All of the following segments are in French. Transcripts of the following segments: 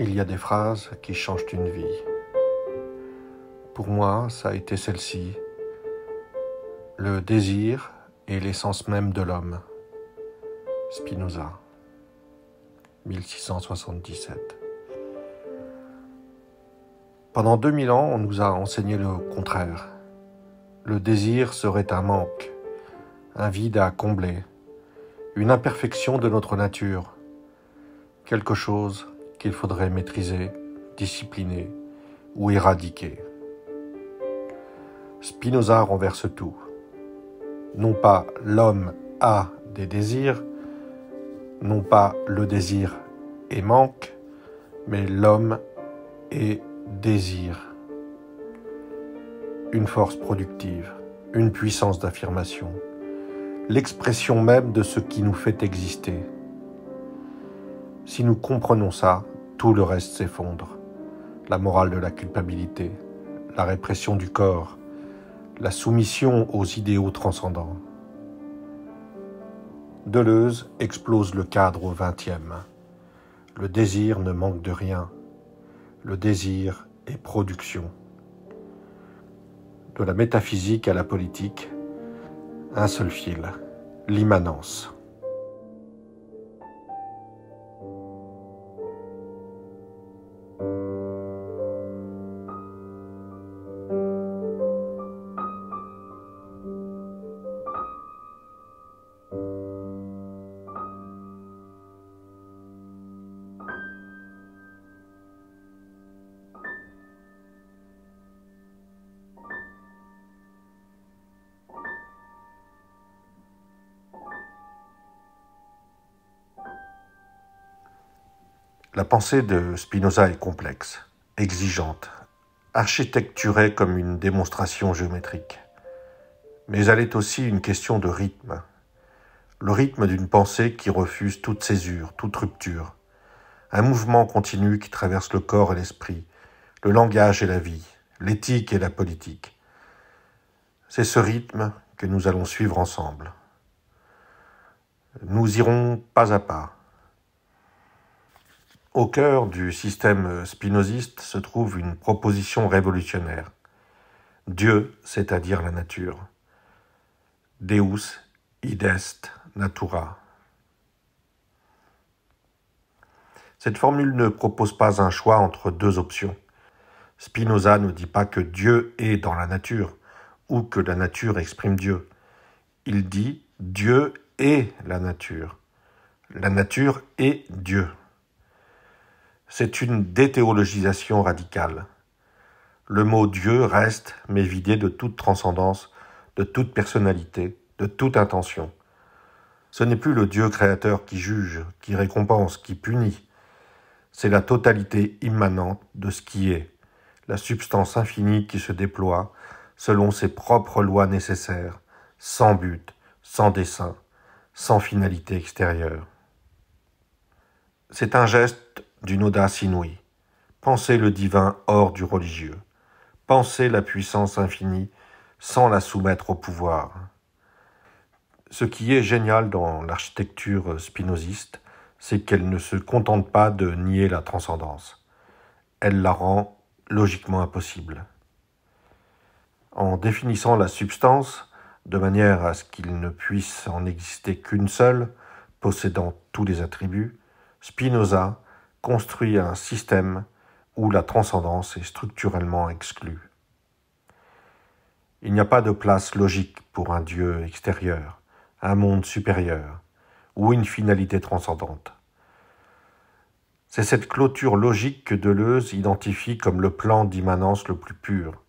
Il y a des phrases qui changent une vie. Pour moi, ça a été celle-ci. Le désir est l'essence même de l'homme. Spinoza, 1677. Pendant 2000 ans, on nous a enseigné le contraire. Le désir serait un manque, un vide à combler, une imperfection de notre nature, quelque chose qu'il faudrait maîtriser, discipliner ou éradiquer. Spinoza renverse tout. Non pas l'homme a des désirs, non pas le désir est manque, mais l'homme est désir. Une force productive, une puissance d'affirmation, l'expression même de ce qui nous fait exister. Si nous comprenons ça, tout le reste s'effondre. La morale de la culpabilité, la répression du corps, la soumission aux idéaux transcendants. Deleuze explose le cadre au XXe. Le désir ne manque de rien. Le désir est production. De la métaphysique à la politique, un seul fil, l'immanence. La pensée de Spinoza est complexe, exigeante, architecturée comme une démonstration géométrique. Mais elle est aussi une question de rythme. Le rythme d'une pensée qui refuse toute césure, toute rupture. Un mouvement continu qui traverse le corps et l'esprit, le langage et la vie, l'éthique et la politique. C'est ce rythme que nous allons suivre ensemble. Nous irons pas à pas. Au cœur du système spinoziste se trouve une proposition révolutionnaire. Dieu, c'est-à-dire la nature. Deus id est natura. Cette formule ne propose pas un choix entre deux options. Spinoza ne dit pas que Dieu est dans la nature ou que la nature exprime Dieu. Il dit Dieu est la nature. La nature est Dieu. C'est une déthéologisation radicale. Le mot Dieu reste, mais vidé de toute transcendance, de toute personnalité, de toute intention. Ce n'est plus le Dieu créateur qui juge, qui récompense, qui punit. C'est la totalité immanente de ce qui est, la substance infinie qui se déploie selon ses propres lois nécessaires, sans but, sans dessein, sans finalité extérieure. C'est un geste d'une audace inouïe. Penser le divin hors du religieux. Penser la puissance infinie sans la soumettre au pouvoir. Ce qui est génial dans l'architecture spinoziste, c'est qu'elle ne se contente pas de nier la transcendance. Elle la rend logiquement impossible. En définissant la substance, de manière à ce qu'il ne puisse en exister qu'une seule, possédant tous les attributs, Spinoza construit un système où la transcendance est structurellement exclue. Il n'y a pas de place logique pour un Dieu extérieur, un monde supérieur, ou une finalité transcendante. C'est cette clôture logique que Deleuze identifie comme le plan d'immanence le plus pur,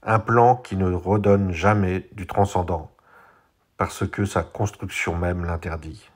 un plan qui ne redonne jamais du transcendant, parce que sa construction même l'interdit.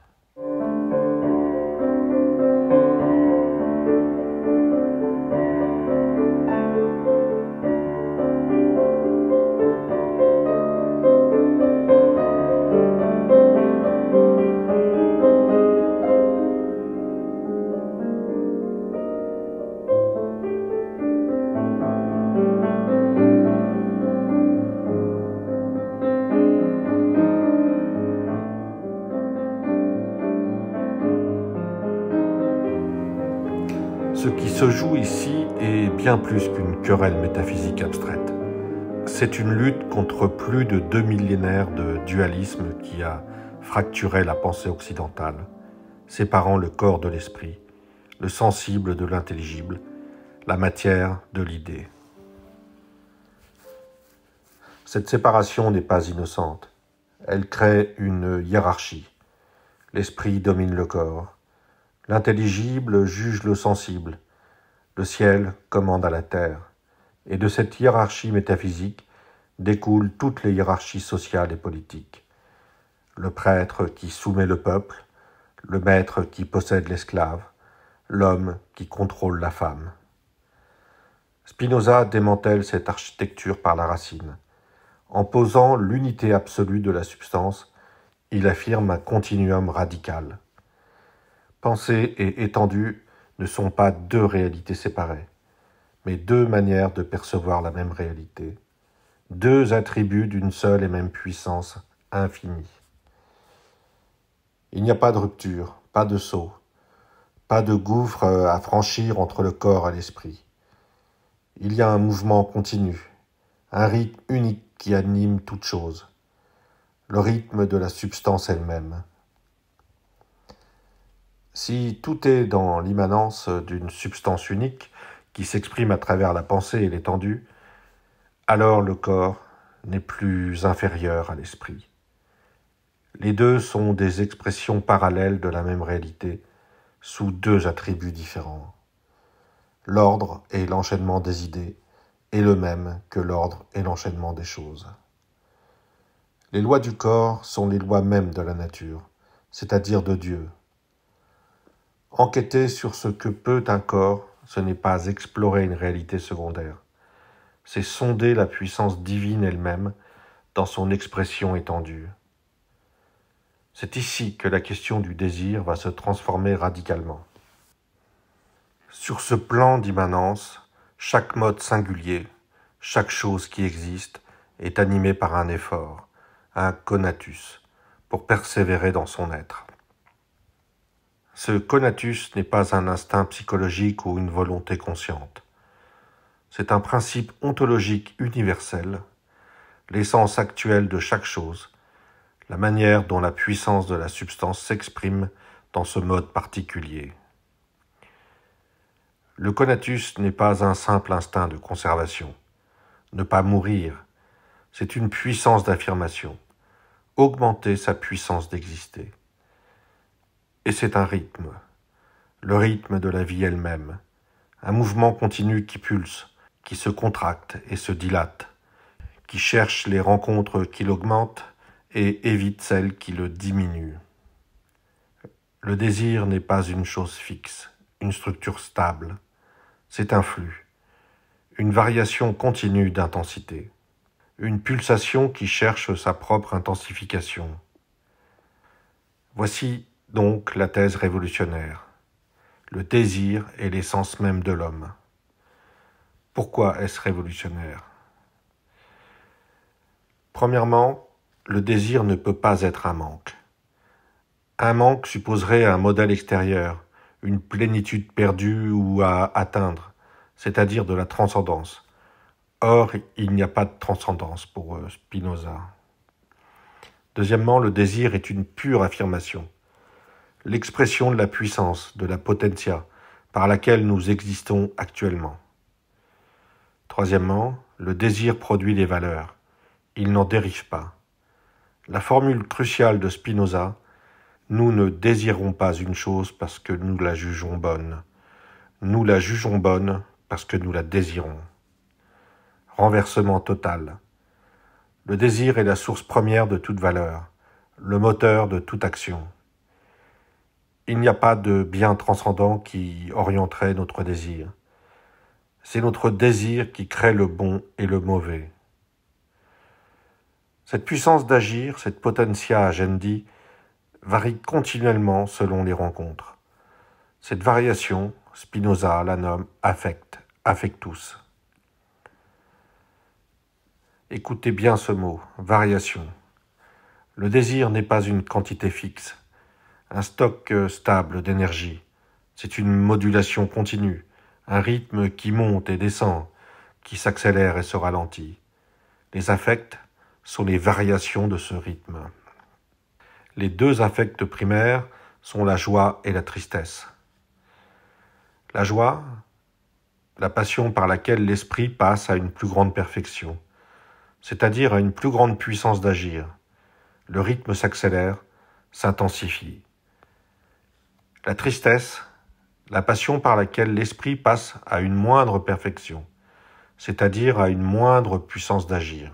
Ce qui se joue ici est bien plus qu'une querelle métaphysique abstraite. C'est une lutte contre plus de 2 millénaires de dualisme qui a fracturé la pensée occidentale, séparant le corps de l'esprit, le sensible de l'intelligible, la matière de l'idée. Cette séparation n'est pas innocente. Elle crée une hiérarchie. L'esprit domine le corps. L'intelligible juge le sensible. Le ciel commande à la terre. Et de cette hiérarchie métaphysique découlent toutes les hiérarchies sociales et politiques. Le prêtre qui soumet le peuple, le maître qui possède l'esclave, l'homme qui contrôle la femme. Spinoza démantèle cette architecture par la racine. En posant l'unité absolue de la substance, il affirme un continuum radical. Pensée et étendue ne sont pas deux réalités séparées, mais deux manières de percevoir la même réalité, deux attributs d'une seule et même puissance infinie. Il n'y a pas de rupture, pas de saut, pas de gouffre à franchir entre le corps et l'esprit. Il y a un mouvement continu, un rythme unique qui anime toute chose, le rythme de la substance elle-même. Si tout est dans l'immanence d'une substance unique qui s'exprime à travers la pensée et l'étendue, alors le corps n'est plus inférieur à l'esprit. Les deux sont des expressions parallèles de la même réalité, sous deux attributs différents. L'ordre et l'enchaînement des idées est le même que l'ordre et l'enchaînement des choses. Les lois du corps sont les lois mêmes de la nature, c'est-à-dire de Dieu. Enquêter sur ce que peut un corps, ce n'est pas explorer une réalité secondaire, c'est sonder la puissance divine elle-même dans son expression étendue. C'est ici que la question du désir va se transformer radicalement. Sur ce plan d'immanence, chaque mode singulier, chaque chose qui existe, est animée par un effort, un conatus, pour persévérer dans son être. Ce conatus n'est pas un instinct psychologique ou une volonté consciente. C'est un principe ontologique universel, l'essence actuelle de chaque chose, la manière dont la puissance de la substance s'exprime dans ce mode particulier. Le conatus n'est pas un simple instinct de conservation. Ne pas mourir, c'est une puissance d'affirmation, augmenter sa puissance d'exister. Et c'est un rythme, le rythme de la vie elle-même, un mouvement continu qui pulse, qui se contracte et se dilate, qui cherche les rencontres qui l'augmentent et évite celles qui le diminuent. Le désir n'est pas une chose fixe, une structure stable, c'est un flux, une variation continue d'intensité, une pulsation qui cherche sa propre intensification. Voici donc la thèse révolutionnaire. Le désir est l'essence même de l'homme. Pourquoi est-ce révolutionnaire ? Premièrement, le désir ne peut pas être un manque. Un manque supposerait un modèle extérieur, une plénitude perdue ou à atteindre, c'est-à-dire de la transcendance. Or, il n'y a pas de transcendance pour Spinoza. Deuxièmement, le désir est une pure affirmation, l'expression de la puissance, de la potentia, par laquelle nous existons actuellement. Troisièmement, le désir produit les valeurs. Il n'en dérive pas. La formule cruciale de Spinoza, nous ne désirons pas une chose parce que nous la jugeons bonne. Nous la jugeons bonne parce que nous la désirons. Renversement total. Le désir est la source première de toute valeur, le moteur de toute action. Il n'y a pas de bien transcendant qui orienterait notre désir. C'est notre désir qui crée le bon et le mauvais. Cette puissance d'agir, cette potentia agendi, varie continuellement selon les rencontres. Cette variation, Spinoza la nomme affect, affectus. Écoutez bien ce mot, variation. Le désir n'est pas une quantité fixe, un stock stable d'énergie. C'est une modulation continue, un rythme qui monte et descend, qui s'accélère et se ralentit. Les affects sont les variations de ce rythme. Les deux affects primaires sont la joie et la tristesse. La joie, la passion par laquelle l'esprit passe à une plus grande perfection, c'est-à-dire à une plus grande puissance d'agir. Le rythme s'accélère, s'intensifie. La tristesse, la passion par laquelle l'esprit passe à une moindre perfection, c'est-à-dire à une moindre puissance d'agir.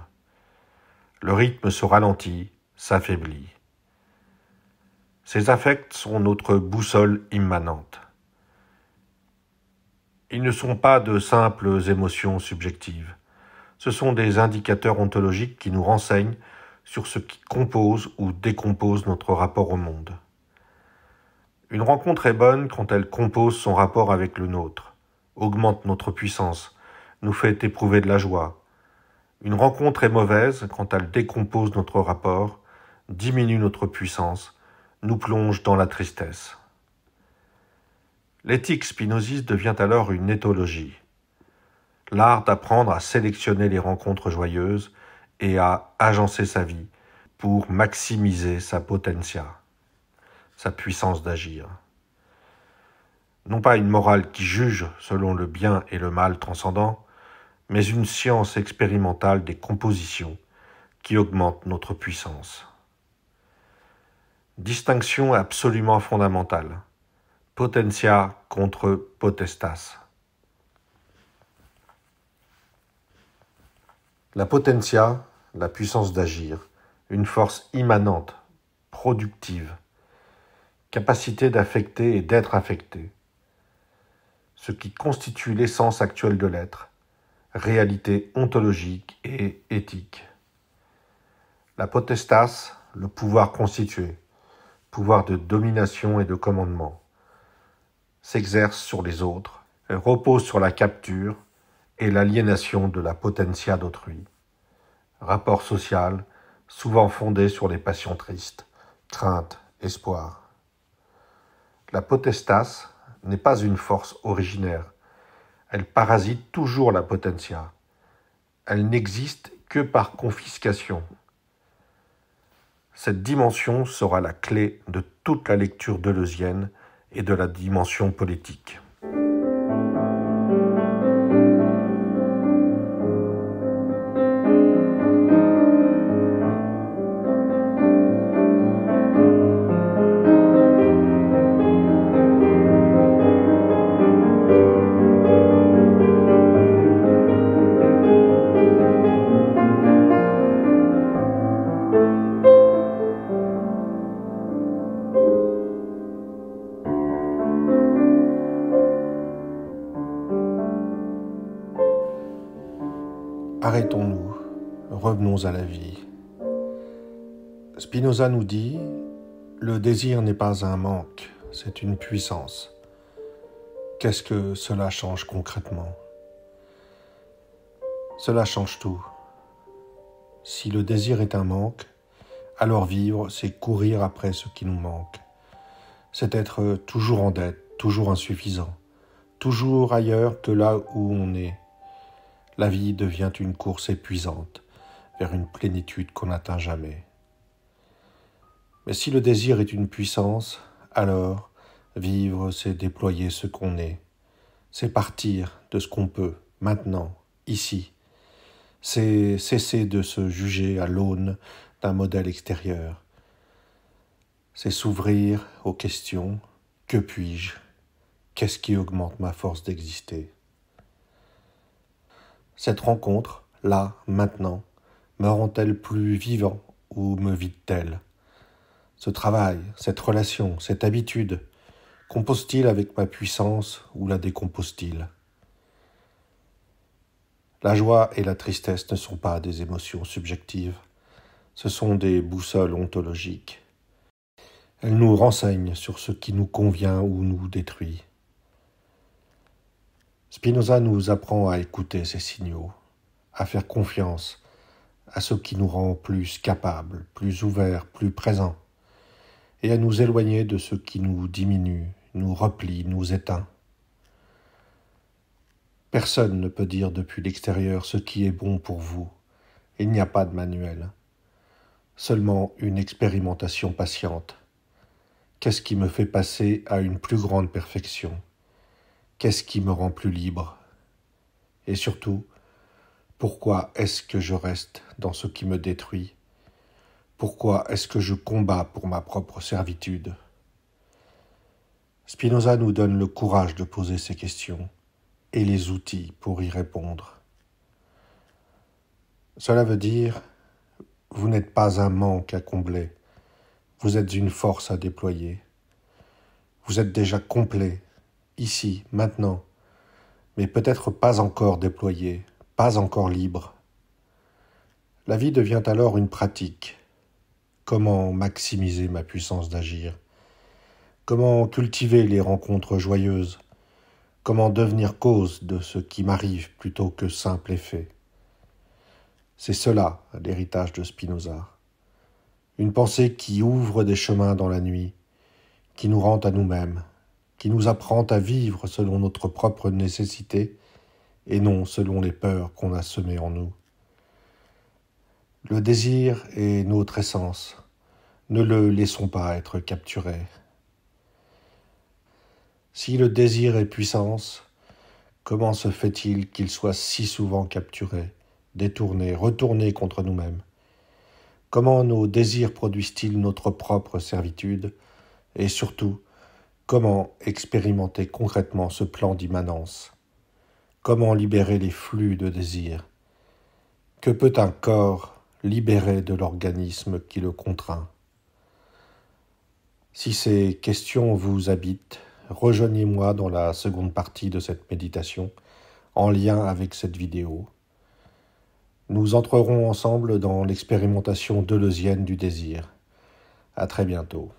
Le rythme se ralentit, s'affaiblit. Ces affects sont notre boussole immanente. Ils ne sont pas de simples émotions subjectives. Ce sont des indicateurs ontologiques qui nous renseignent sur ce qui compose ou décompose notre rapport au monde. Une rencontre est bonne quand elle compose son rapport avec le nôtre, augmente notre puissance, nous fait éprouver de la joie. Une rencontre est mauvaise quand elle décompose notre rapport, diminue notre puissance, nous plonge dans la tristesse. L'éthique spinoziste devient alors une éthologie, l'art d'apprendre à sélectionner les rencontres joyeuses et à agencer sa vie pour maximiser sa potentia, sa puissance d'agir. Non pas une morale qui juge selon le bien et le mal transcendant, mais une science expérimentale des compositions qui augmente notre puissance. Distinction absolument fondamentale. Potentia contre potestas. La potentia, la puissance d'agir, une force immanente, productive, capacité d'affecter et d'être affecté, ce qui constitue l'essence actuelle de l'être, réalité ontologique et éthique. La potestas, le pouvoir constitué, pouvoir de domination et de commandement, s'exerce sur les autres, repose sur la capture et l'aliénation de la potentia d'autrui. Rapport social, souvent fondé sur les passions tristes, crainte, espoir. La potestas n'est pas une force originaire, elle parasite toujours la potentia. Elle n'existe que par confiscation. Cette dimension sera la clé de toute la lecture deleuzienne et de la dimension politique. Arrêtons-nous, revenons à la vie. Spinoza nous dit « Le désir n'est pas un manque, c'est une puissance ». Qu'est-ce que cela change concrètement ? Cela change tout. Si le désir est un manque, alors vivre, c'est courir après ce qui nous manque. C'est être toujours en dette, toujours insuffisant, toujours ailleurs que là où on est. La vie devient une course épuisante vers une plénitude qu'on n'atteint jamais. Mais si le désir est une puissance, alors vivre, c'est déployer ce qu'on est. C'est partir de ce qu'on peut, maintenant, ici. C'est cesser de se juger à l'aune d'un modèle extérieur. C'est s'ouvrir aux questions. Que puis-je ? Qu'est-ce qui augmente ma force d'exister ? Cette rencontre, là, maintenant, me rend-elle plus vivant ou me vide-t-elle ? Ce travail, cette relation, cette habitude, compose-t-il avec ma puissance ou la décompose-t-il ? La joie et la tristesse ne sont pas des émotions subjectives, ce sont des boussoles ontologiques. Elles nous renseignent sur ce qui nous convient ou nous détruit. Spinoza nous apprend à écouter ces signaux, à faire confiance à ce qui nous rend plus capables, plus ouverts, plus présents, et à nous éloigner de ce qui nous diminue, nous replie, nous éteint. Personne ne peut dire depuis l'extérieur ce qui est bon pour vous. Il n'y a pas de manuel. Seulement une expérimentation patiente. Qu'est-ce qui me fait passer à une plus grande perfection? Qu'est-ce qui me rend plus libre? Et surtout, pourquoi est-ce que je reste dans ce qui me détruit? Pourquoi est-ce que je combats pour ma propre servitude? Spinoza nous donne le courage de poser ces questions et les outils pour y répondre. Cela veut dire, vous n'êtes pas un manque à combler, vous êtes une force à déployer. Vous êtes déjà complet, ici, maintenant, mais peut-être pas encore déployé, pas encore libre. La vie devient alors une pratique. Comment maximiser ma puissance d'agir? Comment cultiver les rencontres joyeuses? Comment devenir cause de ce qui m'arrive plutôt que simple effet? C'est cela, l'héritage de Spinoza. Une pensée qui ouvre des chemins dans la nuit, qui nous rend à nous-mêmes, qui nous apprend à vivre selon notre propre nécessité et non selon les peurs qu'on a semées en nous. Le désir est notre essence. Ne le laissons pas être capturé. Si le désir est puissance, comment se fait-il qu'il soit si souvent capturé, détourné, retourné contre nous-mêmes? Comment nos désirs produisent-ils notre propre servitude? Et surtout, comment expérimenter concrètement ce plan d'immanence? Comment libérer les flux de désirs? Que peut un corps libérer de l'organisme qui le contraint? Si ces questions vous habitent, rejoignez-moi dans la seconde partie de cette méditation, en lien avec cette vidéo. Nous entrerons ensemble dans l'expérimentation deleuzienne du désir. À très bientôt.